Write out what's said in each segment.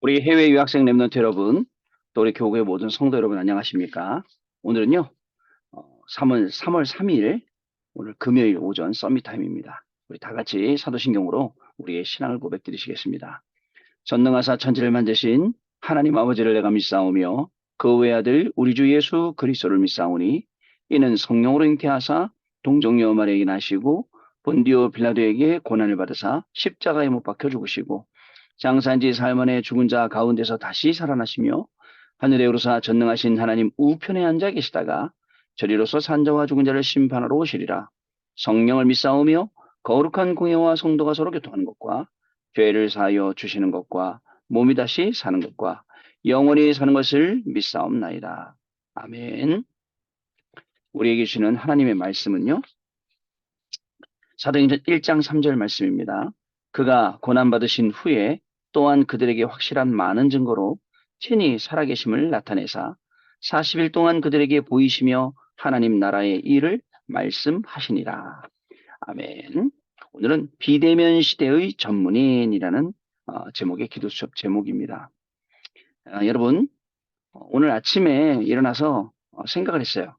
우리 해외 유학생 랩런트 여러분, 또 우리 교구의 모든 성도 여러분 안녕하십니까? 오늘은요, 3월 3일, 오늘 금요일 오전 서밋 타임입니다. 우리 다 같이 사도신경으로 우리의 신앙을 고백드리시겠습니다. 전능하사 천지를 만드신 하나님 아버지를 내가 믿사오며 그 외아들 우리 주 예수 그리스도를 믿사오니 이는 성령으로 잉태하사 동정녀 마리아에게 나시고 본디오 빌라도에게 고난을 받으사 십자가에 못 박혀 죽으시고 장사한 지 사흘 만에 죽은 자 가운데서 다시 살아나시며 하늘에 오르사 전능하신 하나님 우편에 앉아 계시다가 저리로서 산자와 죽은 자를 심판하러 오시리라. 성령을 믿사오며 거룩한 공예와 성도가 서로 교통하는 것과 죄를 사하여 주시는 것과 몸이 다시 사는 것과 영원히 사는 것을 믿사옵나이다. 아멘. 우리에게 주시는 하나님의 말씀은요. 사도행전 1장 3절 말씀입니다. 그가 고난받으신 후에 또한 그들에게 확실한 많은 증거로 친히 살아계심을 나타내사 40일 동안 그들에게 보이시며 하나님 나라의 일을 말씀하시니라. 아멘. 오늘은 비대면 시대의 전문인이라는 제목의 기도 수업 제목입니다. 여러분, 오늘 아침에 일어나서 생각을 했어요.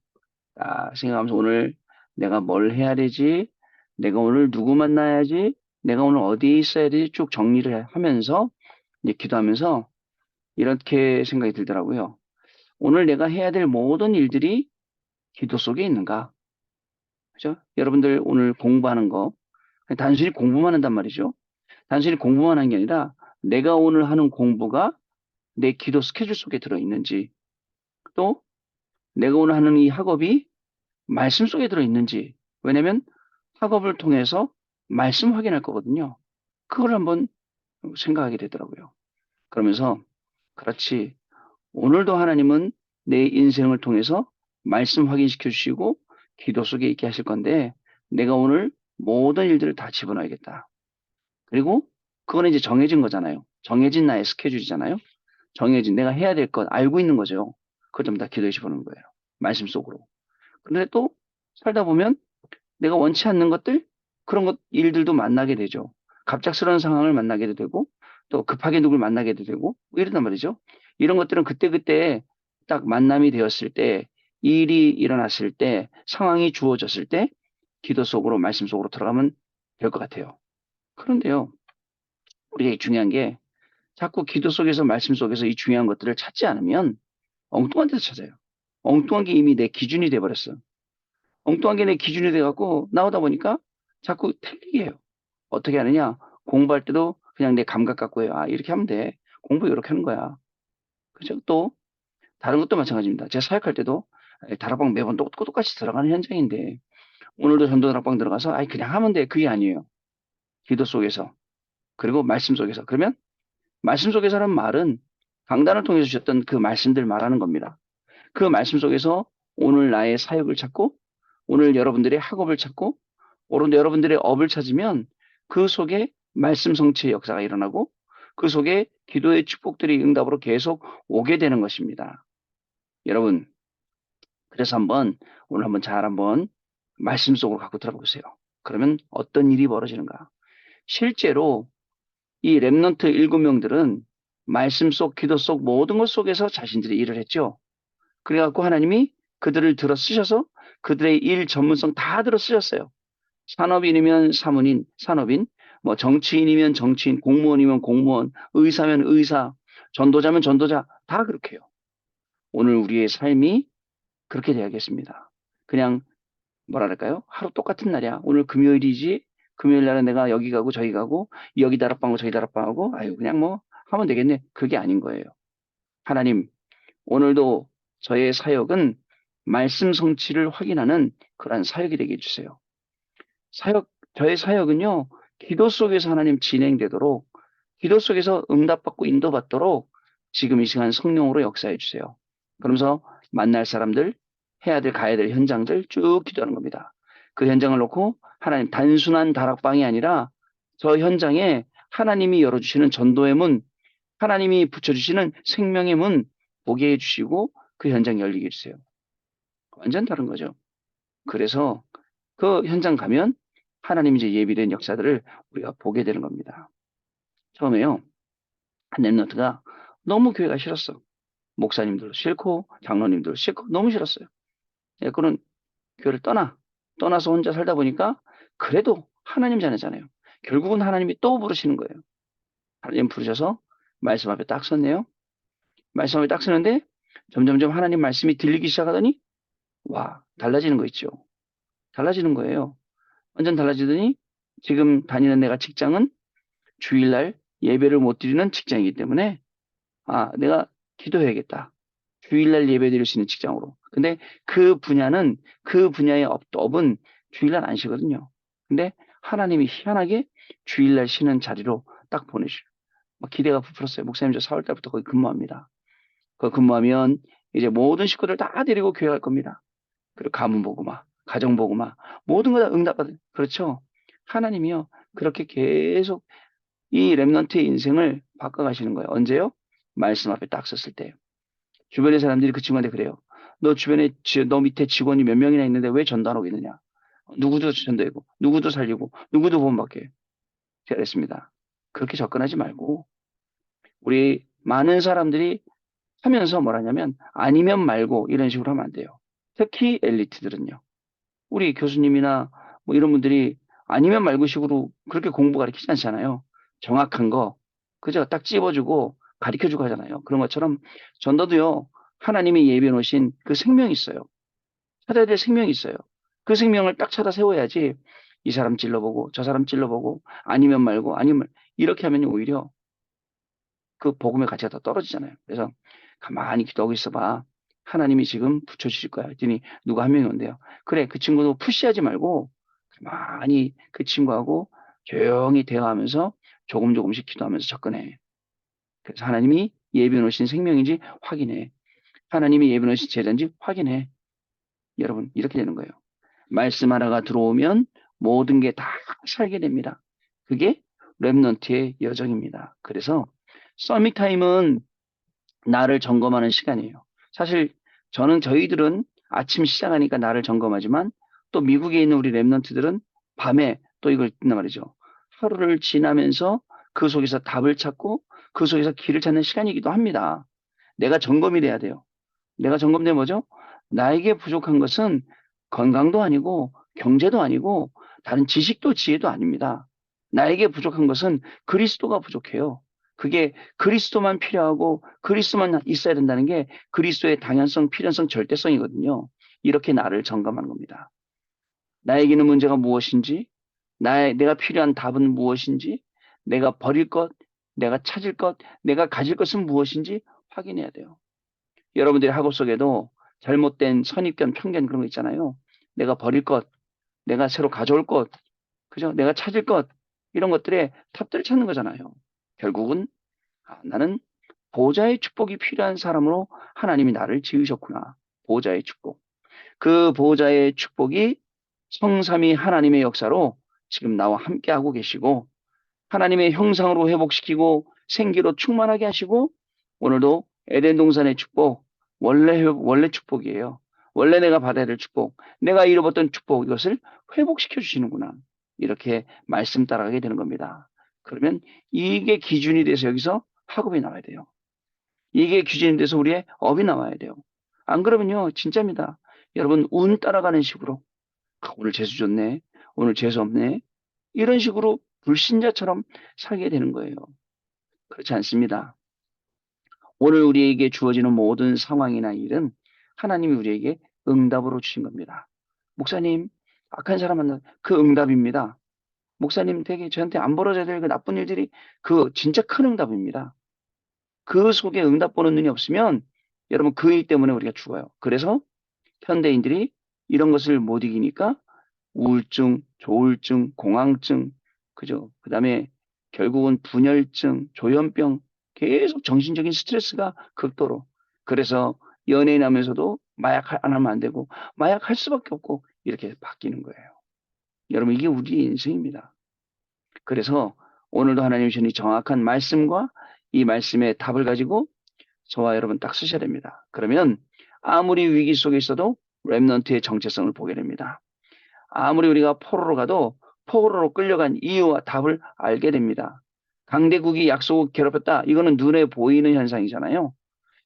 생각하면서 오늘 내가 뭘 해야 되지? 내가 오늘 누구 만나야지? 내가 오늘 어디에 있어야 되지? 쭉 정리를 하면서 이제 기도하면서 이렇게 생각이 들더라고요. 오늘 내가 해야 될 모든 일들이 기도 속에 있는가? 그죠? 여러분들 오늘 공부하는 거 단순히 공부만 한단 말이죠. 단순히 공부만 하는 게 아니라 내가 오늘 하는 공부가 내 기도 스케줄 속에 들어 있는지 또 내가 오늘 하는 이 학업이 말씀 속에 들어 있는지 왜냐면 학업을 통해서 말씀 확인할 거거든요. 그걸 한번 생각하게 되더라고요. 그러면서 그렇지. 오늘도 하나님은 내 인생을 통해서 말씀 확인시켜 주시고 기도 속에 있게 하실 건데 내가 오늘 모든 일들을 다 집어넣어야겠다. 그리고 그거는 이제 정해진 거잖아요. 정해진 나의 스케줄이잖아요. 정해진 내가 해야 될 것 알고 있는 거죠. 그걸 좀 다 기도해 집어넣는 거예요. 말씀 속으로. 그런데 또 살다 보면 내가 원치 않는 것들 그런 것 일들도 만나게 되죠. 갑작스러운 상황을 만나게도 되고 또 급하게 누굴 만나게도 되고 뭐 이런단 말이죠. 이런 것들은 그때그때 딱 만남이 되었을 때 일이 일어났을 때 상황이 주어졌을 때 기도 속으로 말씀 속으로 들어가면 될 것 같아요. 그런데요. 우리가 중요한 게 자꾸 기도 속에서 말씀 속에서 이 중요한 것들을 찾지 않으면 엉뚱한 데서 찾아요. 엉뚱한 게 이미 내 기준이 돼버렸어. 엉뚱한 게 내 기준이 돼갖고 나오다 보니까 자꾸 틀리게 해요. 어떻게 하느냐? 공부할 때도 그냥 내 감각 갖고 해요. 아, 이렇게 하면 돼. 공부 이렇게 하는 거야. 그죠? 또 다른 것도 마찬가지입니다. 제가 사역할 때도 다락방 매번 똑같이 들어가는 현장인데 오늘도 전도 다락방 들어가서 아이 그냥 하면 돼. 그게 아니에요. 기도 속에서 그리고 말씀 속에서 그러면 말씀 속에서라는 말은 강단을 통해서 주셨던 그 말씀들 말하는 겁니다. 그 말씀 속에서 오늘 나의 사역을 찾고 오늘 여러분들의 학업을 찾고 오늘 여러분들의 업을 찾으면 그 속에 말씀 성취의 역사가 일어나고 그 속에 기도의 축복들이 응답으로 계속 오게 되는 것입니다. 여러분, 그래서 오늘 한번 잘 한번 말씀 속으로 갖고 들어가 보세요. 그러면 어떤 일이 벌어지는가? 실제로 이 렘넌트 7명들은 말씀 속, 기도 속 모든 것 속에서 자신들이 일을 했죠. 그래갖고 하나님이 그들을 들어 쓰셔서 그들의 일 전문성 다 들어 쓰셨어요. 산업인이면 사문인, 산업인, 뭐 정치인이면 정치인, 공무원이면 공무원, 의사면 의사, 전도자면 전도자, 다 그렇게 해요. 오늘 우리의 삶이 그렇게 돼야겠습니다. 그냥 뭐랄까요? 하루 똑같은 날이야. 오늘 금요일이지. 금요일 날은 내가 여기 가고 저기 가고 여기 다락방하고 저기 다락방하고 아유 그냥 뭐 하면 되겠네. 그게 아닌 거예요. 하나님 오늘도 저의 사역은 말씀 성취를 확인하는 그러한 사역이 되게 해주세요. 저의 사역은요, 기도 속에서 하나님 진행되도록, 기도 속에서 응답받고 인도받도록 지금 이 시간 성령으로 역사해 주세요. 그러면서 만날 사람들, 해야 될, 가야 될 현장들 쭉 기도하는 겁니다. 그 현장을 놓고 하나님 단순한 다락방이 아니라 저 현장에 하나님이 열어주시는 전도의 문, 하나님이 붙여주시는 생명의 문 보게 해주시고 그 현장 열리게 해주세요. 완전 다른 거죠. 그래서 그 현장 가면 하나님이 이제 예비된 역사들을 우리가 보게 되는 겁니다. 처음에요. 한 랩런트가 너무 교회가 싫었어. 목사님들도 싫고 장로님들도 싫고 너무 싫었어요. 예, 그는 교회를 떠나서 혼자 살다 보니까 그래도 하나님 자녀잖아요. 결국은 하나님이 또 부르시는 거예요. 하나님 부르셔서 말씀 앞에 딱 섰네요. 말씀 앞에 딱 서는데 점점점 하나님 말씀이 들리기 시작하더니 와, 달라지는 거 있죠. 달라지는 거예요. 완전 달라지더니 지금 다니는 내가 직장은 주일날 예배를 못 드리는 직장이기 때문에 아, 내가 기도해야겠다. 주일날 예배 드릴 수 있는 직장으로. 근데 그 분야의 업은 주일날 안 쉬거든요. 근데 하나님이 희한하게 주일날 쉬는 자리로 딱 보내주셔요. 막 기대가 부풀었어요. 목사님 저 4월 달부터 거기 근무합니다. 거기 근무하면 이제 모든 식구들 다 데리고 교회 갈 겁니다. 그리고 가문 보고마, 가정 보고마, 모든 거 다 응답받아요. 그렇죠? 하나님이요. 그렇게 계속 이 렘넌트의 인생을 바꿔가시는 거예요. 언제요? 말씀 앞에 딱 섰을 때. 주변의 사람들이 그 친구한테 그래요. 너 주변에, 너 밑에 직원이 몇 명이나 있는데 왜 전도 안 오겠느냐? 누구도 전도하고, 누구도 살리고, 누구도 구원받게. 제가 그랬습니다. 그렇게 접근하지 말고, 우리 많은 사람들이 하면서 뭐라냐면, 아니면 말고, 이런 식으로 하면 안 돼요. 특히 엘리트들은요. 우리 교수님이나 뭐 이런 분들이 아니면 말고 식으로 그렇게 공부 가르치지 않잖아요. 정확한 거, 그저 딱 찝어주고 가르쳐주고 하잖아요. 그런 것처럼 전도도요, 하나님이 예비해 놓으신 그 생명이 있어요. 찾아야 될 생명이 있어요. 그 생명을 딱 찾아 세워야지 이 사람 찔러보고 저 사람 찔러보고 아니면 말고 아니면 이렇게 하면 오히려 그 복음의 가치가 더 떨어지잖아요. 그래서 가만히 기도하고 있어봐. 하나님이 지금 붙여주실 거야. 했더니 누가 한 명이 온대요. 그래, 그 친구도 푸시하지 말고 가만히 그 친구하고 조용히 대화하면서 조금 조금씩 기도하면서 접근해. 그래서 하나님이 예비해 놓으신 생명인지 확인해. 하나님이 예비해 놓으신 제자인지 확인해. 여러분, 이렇게 되는 거예요. 말씀 하나가 들어오면 모든 게 다 살게 됩니다. 그게 렘넌트의 여정입니다. 그래서 서밋 타임은 나를 점검하는 시간이에요. 사실 저희들은 아침 시작하니까 나를 점검하지만 또 미국에 있는 우리 랩런트들은 밤에 또 이걸 듣는 말이죠. 하루를 지나면서 그 속에서 답을 찾고 그 속에서 길을 찾는 시간이기도 합니다. 내가 점검이 돼야 돼요. 내가 점검되면 뭐죠? 나에게 부족한 것은 건강도 아니고 경제도 아니고 다른 지식도 지혜도 아닙니다. 나에게 부족한 것은 그리스도가 부족해요. 그게 그리스도만 필요하고 그리스도만 있어야 된다는 게 그리스도의 당연성, 필연성, 절대성이거든요. 이렇게 나를 점검하는 겁니다. 나에게 있는 문제가 무엇인지, 내가 필요한 답은 무엇인지, 내가 버릴 것, 내가 찾을 것, 내가 가질 것은 무엇인지 확인해야 돼요. 여러분들이 학업 속에도 잘못된 선입견, 편견 그런 거 있잖아요. 내가 버릴 것, 내가 새로 가져올 것, 그죠? 내가 찾을 것, 이런 것들에 탑들을 찾는 거잖아요. 결국은 나는 보좌의 축복이 필요한 사람으로 하나님이 나를 지으셨구나. 보좌의 축복. 그 보좌의 축복이 성삼위 하나님의 역사로 지금 나와 함께하고 계시고 하나님의 형상으로 회복시키고 생기로 충만하게 하시고 오늘도 에덴 동산의 축복 원래 축복이에요. 원래 내가 받아야 될 축복, 내가 잃어버렸던 축복 이것을 회복시켜 주시는구나. 이렇게 말씀 따라가게 되는 겁니다. 그러면 이게 기준이 돼서 여기서 학업이 나와야 돼요. 이게 기준이 돼서 우리의 업이 나와야 돼요. 안 그러면요, 진짜입니다. 여러분 운 따라가는 식으로 오늘 재수 좋네, 오늘 재수 없네 이런 식으로 불신자처럼 살게 되는 거예요. 그렇지 않습니다. 오늘 우리에게 주어지는 모든 상황이나 일은 하나님이 우리에게 응답으로 주신 겁니다. 목사님, 악한 사람 만나 그 응답입니다. 목사님 되게 저한테 안 벌어져야 될 그 나쁜 일들이 그 진짜 큰 응답입니다. 그 속에 응답 보는 눈이 없으면 여러분 그 일 때문에 우리가 죽어요. 그래서 현대인들이 이런 것을 못 이기니까 우울증, 조울증, 공황증, 그죠? 그 다음에 결국은 분열증, 조현병, 계속 정신적인 스트레스가 극도로. 그래서 연예인 하면서도 마약 안 하면 안 되고, 마약 할 수밖에 없고, 이렇게 바뀌는 거예요. 여러분, 이게 우리 인생입니다. 그래서 오늘도 하나님 주신 이 정확한 말씀과 이 말씀의 답을 가지고 저와 여러분 딱 쓰셔야 됩니다. 그러면 아무리 위기 속에 있어도 렘넌트의 정체성을 보게 됩니다. 아무리 우리가 포로로 가도 포로로 끌려간 이유와 답을 알게 됩니다. 강대국이 약속을 괴롭혔다. 이거는 눈에 보이는 현상이잖아요.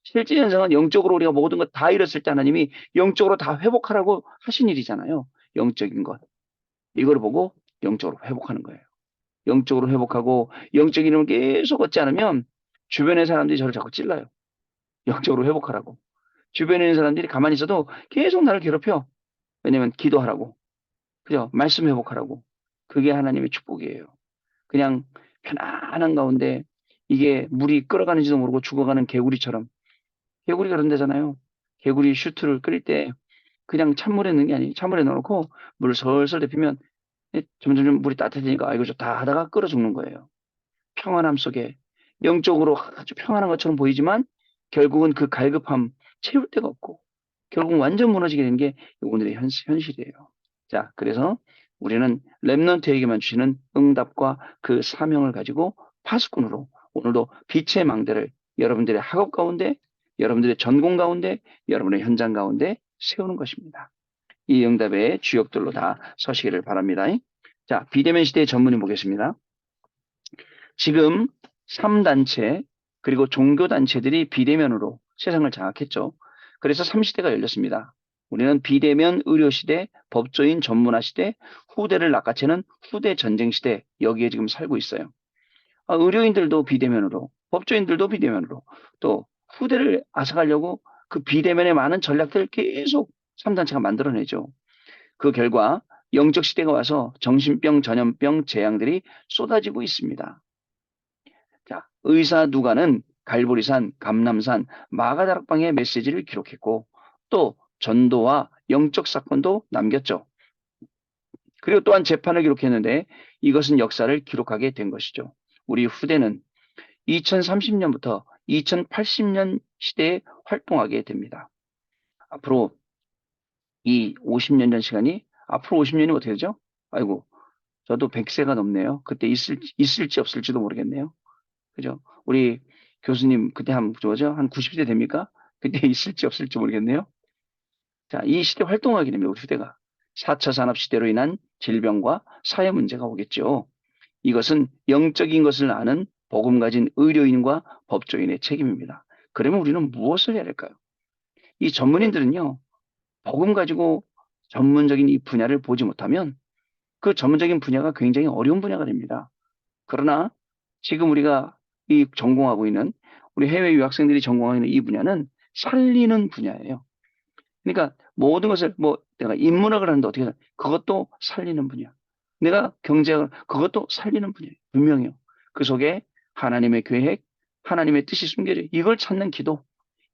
실제 현상은 영적으로 우리가 모든 것 다 잃었을 때 하나님이 영적으로 다 회복하라고 하신 일이잖아요. 영적인 것. 이걸 보고 영적으로 회복하는 거예요. 영적으로 회복하고 영적인 이름을 계속 얻지 않으면 주변의 사람들이 저를 자꾸 찔러요. 영적으로 회복하라고. 주변에 있는 사람들이 가만히 있어도 계속 나를 괴롭혀. 왜냐면 기도하라고. 그죠? 말씀 회복하라고. 그게 하나님의 축복이에요. 그냥 편안한 가운데 이게 물이 끓어가는지도 모르고 죽어가는 개구리처럼. 개구리가 그런다잖아요. 개구리 슈트를 끓일 때 그냥 찬물에 넣는 게 아니에요. 찬물에 넣어놓고 물을 설설 데피면 점점 물이 따뜻해지니까 아이고 좋다 하다가 끓어 죽는 거예요. 평안함 속에 영적으로 아주 평안한 것처럼 보이지만 결국은 그 갈급함 채울 데가 없고 결국 완전 무너지게 되는 게 오늘의 현실이에요. 자, 그래서 우리는 렘넌트에게만 주시는 응답과 그 사명을 가지고 파수꾼으로 오늘도 빛의 망대를 여러분들의 학업 가운데, 여러분들의 전공 가운데, 여러분의 현장 가운데 세우는 것입니다. 이 응답의 주역들로 다 서시기를 바랍니다. 자, 비대면 시대의 전문을 보겠습니다. 지금 3단체 그리고 종교단체들이 비대면으로 세상을 장악했죠. 그래서 3시대가 열렸습니다. 우리는 비대면 의료시대, 법조인 전문화시대, 후대를 낚아채는 후대 전쟁시대 여기에 지금 살고 있어요. 의료인들도 비대면으로, 법조인들도 비대면으로, 또 후대를 앗아가려고 그 비대면의 많은 전략들을 계속 3단체가 만들어내죠. 그 결과 영적 시대가 와서 정신병, 전염병, 재앙들이 쏟아지고 있습니다. 자, 의사 누가는 갈보리산, 감남산, 마가다락방의 메시지를 기록했고 또 전도와 영적 사건도 남겼죠. 그리고 또한 재판을 기록했는데 이것은 역사를 기록하게 된 것이죠. 우리 후대는 2030년부터 2080년 시대에 활동하게 됩니다. 앞으로 이 50년 전 시간이 앞으로 50년이 어떻게 되죠? 아이고, 저도 100세가 넘네요. 그때 있을지 없을지도 모르겠네요. 그죠? 우리 교수님 그때 한 뭐죠? 한 90세 됩니까? 그때 있을지 없을지 모르겠네요. 자, 이 시대 활동하게 됩니다. 우리 시대가. 4차 산업 시대로 인한 질병과 사회 문제가 오겠죠. 이것은 영적인 것을 아는 복음 가진 의료인과 법조인의 책임입니다. 그러면 우리는 무엇을 해야 할까요? 이 전문인들은요, 복음 가지고 전문적인 이 분야를 보지 못하면 그 전문적인 분야가 굉장히 어려운 분야가 됩니다. 그러나 지금 우리가 이 전공하고 있는 우리 해외 유학생들이 전공하고 있는 이 분야는 살리는 분야예요. 그러니까 모든 것을 뭐 내가 인문학을 하는데 어떻게 그것도 살리는 분야. 내가 경제학을 그것도 살리는 분야예요. 분명해요. 그 속에 하나님의 계획, 하나님의 뜻이 숨겨져 이걸 찾는 기도,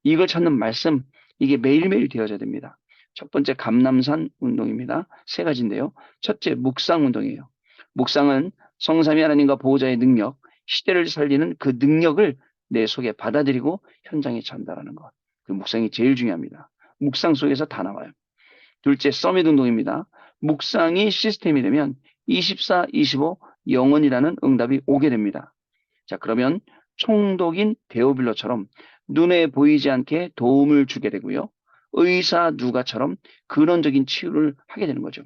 이걸 찾는 말씀 이게 매일매일 되어져야 됩니다. 첫 번째 감남산 운동입니다. 세 가지인데요. 첫째 묵상 운동이에요. 묵상은 성삼위 하나님과 보호자의 능력, 시대를 살리는 그 능력을 내 속에 받아들이고 현장에 전달하는 것. 그 묵상이 제일 중요합니다. 묵상 속에서 다 나와요. 둘째 서밋 운동입니다. 묵상이 시스템이 되면 24, 25 영원이라는 응답이 오게 됩니다. 자, 그러면 총독인 데오빌로처럼 눈에 보이지 않게 도움을 주게 되고요. 의사 누가처럼 근원적인 치유를 하게 되는 거죠.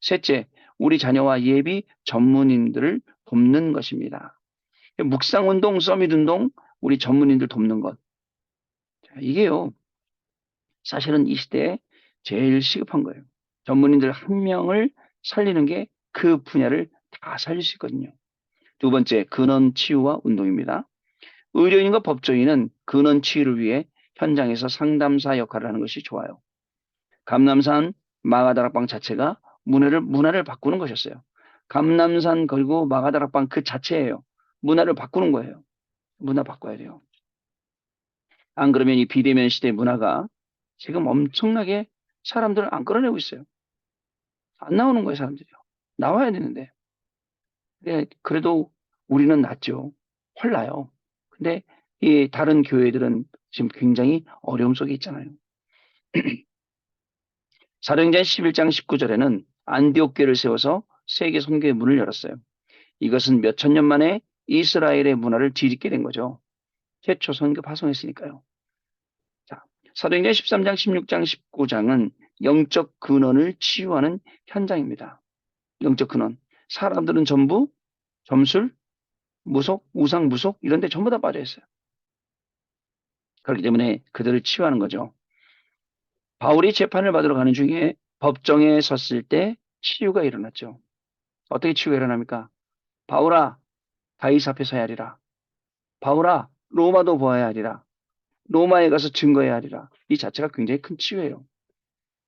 셋째, 우리 자녀와 예비 전문인들을 돕는 것입니다. 묵상운동, 서밋운동, 우리 전문인들 돕는 것. 자, 이게요, 사실은 이 시대에 제일 시급한 거예요. 전문인들 한 명을 살리는 게 그 분야를 다 살릴 수 있거든요. 두 번째, 근원 치유와 운동입니다. 의료인과 법조인은 근원 치유를 위해 현장에서 상담사 역할을 하는 것이 좋아요. 감남산 마가다락방 자체가 문화를 바꾸는 것이었어요. 감남산 그리고 마가다락방 그 자체예요. 문화를 바꾸는 거예요. 문화 바꿔야 돼요. 안 그러면 이 비대면 시대 문화가 지금 엄청나게 사람들을 안 끌어내고 있어요. 안 나오는 거예요, 사람들이요. 나와야 되는데. 그래도 우리는 낫죠. 헐나요. 근데 이 다른 교회들은 지금 굉장히 어려움 속에 있잖아요. 사도행전 11장 19절에는 안디옥 교회를 세워서 세계 선교의 문을 열었어요. 이것은 몇천 년 만에 이스라엘의 문화를 뒤집게 된 거죠. 최초 선교 파송했으니까요. 자, 사도행전 13장, 16장, 19장은 영적 근원을 치유하는 현장입니다. 영적 근원. 사람들은 전부 점술, 무속, 우상, 무속 이런 데 전부 다 빠져 있어요. 그렇기 때문에 그들을 치유하는 거죠. 바울이 재판을 받으러 가는 중에 법정에 섰을 때 치유가 일어났죠. 어떻게 치유가 일어납니까? 바울아, 가이사 앞에 서야 하리라. 바울아, 로마도 보아야 하리라. 로마에 가서 증거해야 하리라. 이 자체가 굉장히 큰 치유예요.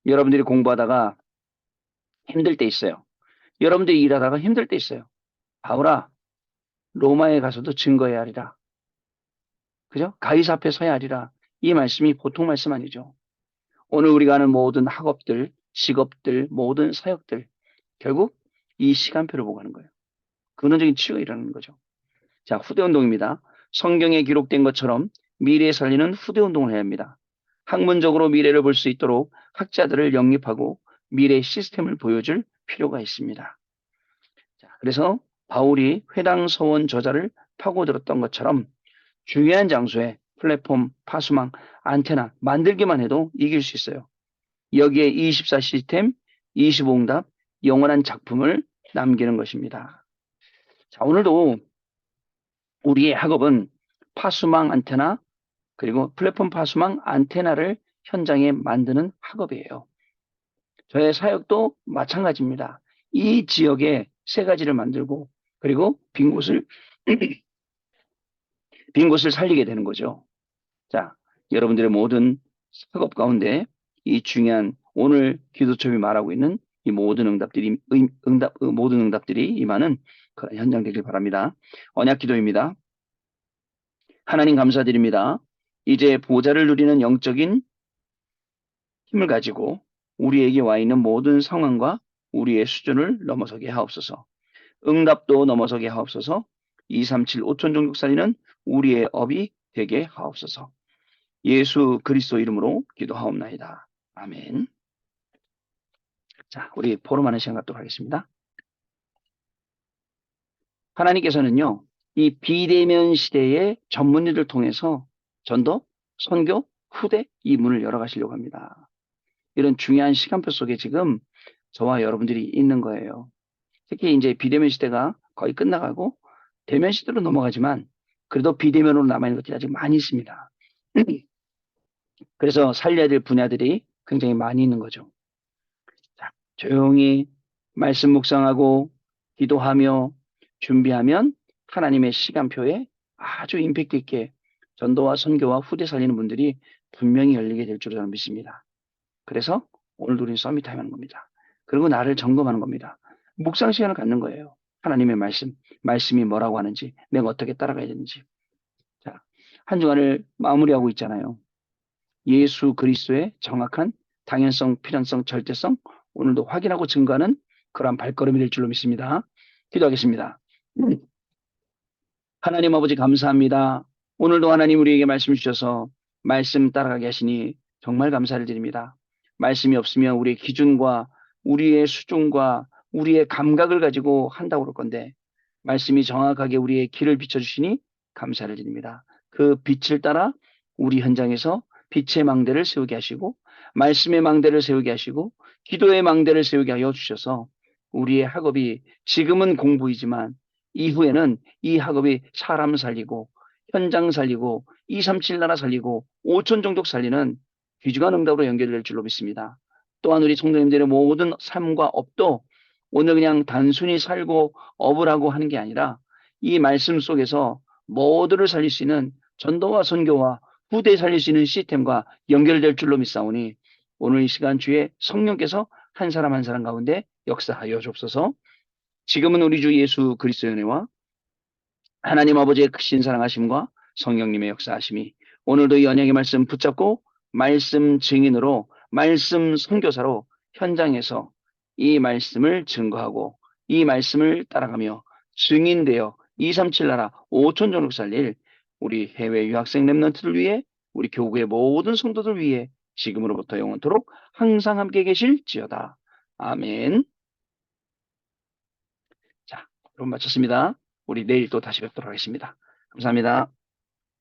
여러분들이 공부하다가 힘들 때 있어요. 여러분들이 일하다가 힘들 때 있어요. 바울아, 로마에 가서도 증거해야 하리라. 그죠? 가이사 앞에 서야 하리라. 이 말씀이 보통 말씀 아니죠. 오늘 우리가 하는 모든 학업들, 직업들, 모든 사역들, 결국 이 시간표를 보고 하는 거예요. 근원적인 치유가 일어나는 거죠. 자, 후대운동입니다. 성경에 기록된 것처럼 미래에 살리는 후대운동을 해야 합니다. 학문적으로 미래를 볼 수 있도록 학자들을 영입하고 미래 시스템을 보여줄 필요가 있습니다. 자, 그래서 바울이 회당 서원 저자를 파고들었던 것처럼 중요한 장소에 플랫폼, 파수망, 안테나 만들기만 해도 이길 수 있어요. 여기에 24 시스템, 25응답, 영원한 작품을 남기는 것입니다. 자, 오늘도 우리의 학업은 파수망 안테나 그리고 플랫폼 파수망 안테나를 현장에 만드는 학업이에요. 저의 사역도 마찬가지입니다. 이 지역에 세 가지를 만들고 그리고 빈 곳을 살리게 되는 거죠. 자, 여러분들의 모든 학업 가운데 이 중요한 오늘 기도첩이 말하고 있는 이 모든 모든 응답들이 임하는 그런 현장 되길 바랍니다. 언약 기도입니다. 하나님 감사드립니다. 이제 보좌를 누리는 영적인 힘을 가지고 우리에게 와 있는 모든 상황과 우리의 수준을 넘어서게 하옵소서. 응답도 넘어서게 하옵소서. 237 5천 종족 살리는 우리의 업이 되게 하옵소서. 예수 그리스도 이름으로 기도하옵나이다. 아멘. 자, 우리 포럼하는 시간 갖도록 하겠습니다. 하나님께서는요, 이 비대면 시대의 전문의를 통해서 전도, 선교, 후대 이 문을 열어가시려고 합니다. 이런 중요한 시간표 속에 지금 저와 여러분들이 있는 거예요. 특히 이제 비대면 시대가 거의 끝나가고 대면 시대로 넘어가지만 그래도 비대면으로 남아있는 것들이 아직 많이 있습니다. 그래서 살려야 될 분야들이 굉장히 많이 있는 거죠. 자, 조용히 말씀 묵상하고 기도하며 준비하면 하나님의 시간표에 아주 임팩트 있게 전도와 선교와 후대 살리는 분들이 분명히 열리게 될 줄로 저는 믿습니다. 그래서 오늘도 우리는 서밋타임 하는 겁니다. 그리고 나를 점검하는 겁니다. 묵상 시간을 갖는 거예요. 하나님의 말씀이 뭐라고 하는지, 내가 어떻게 따라가야 되는지. 자, 한 주간을 마무리하고 있잖아요. 예수 그리스도의 정확한 당연성, 필연성, 절대성 오늘도 확인하고 증거하는 그러한 발걸음이 될 줄로 믿습니다. 기도하겠습니다. 하나님 아버지 감사합니다. 오늘도 하나님 우리에게 말씀 주셔서 말씀 따라가게 하시니 정말 감사를 드립니다. 말씀이 없으면 우리의 기준과 우리의 수준과 우리의 감각을 가지고 한다고 그럴 건데 말씀이 정확하게 우리의 길을 비춰주시니 감사를 드립니다. 그 빛을 따라 우리 현장에서 빛의 망대를 세우게 하시고 말씀의 망대를 세우게 하시고 기도의 망대를 세우게 하여 주셔서 우리의 학업이 지금은 공부이지만 이후에는 이 학업이 사람 살리고 현장 살리고 237 나라 살리고 5천 종족 살리는 귀중한 응답으로 연결될 줄로 믿습니다. 또한 우리 성도님들의 모든 삶과 업도 오늘 그냥 단순히 살고 업을 하고 하는 게 아니라 이 말씀 속에서 모두를 살릴 수 있는 전도와 선교와 후대 살릴 수 있는 시스템과 연결될 줄로 믿사오니 오늘 이 시간 주에 성령께서 한 사람 한 사람 가운데 역사하여 주옵소서. 지금은 우리 주 예수 그리스도의 은혜와 하나님 아버지의 크신 사랑하심과 성령님의 역사하심이 오늘도 이 언약의 말씀 붙잡고 말씀 증인으로 말씀 선교사로 현장에서 이 말씀을 증거하고 이 말씀을 따라가며 증인되어 237 나라 5천 종족 살릴 우리 해외 유학생 랩런트를 위해 우리 교구의 모든 성도들 위해 지금으로부터 영원토록 항상 함께 계실지어다. 아멘. 자, 여러분 마쳤습니다. 우리 내일 또 다시 뵙도록 하겠습니다. 감사합니다.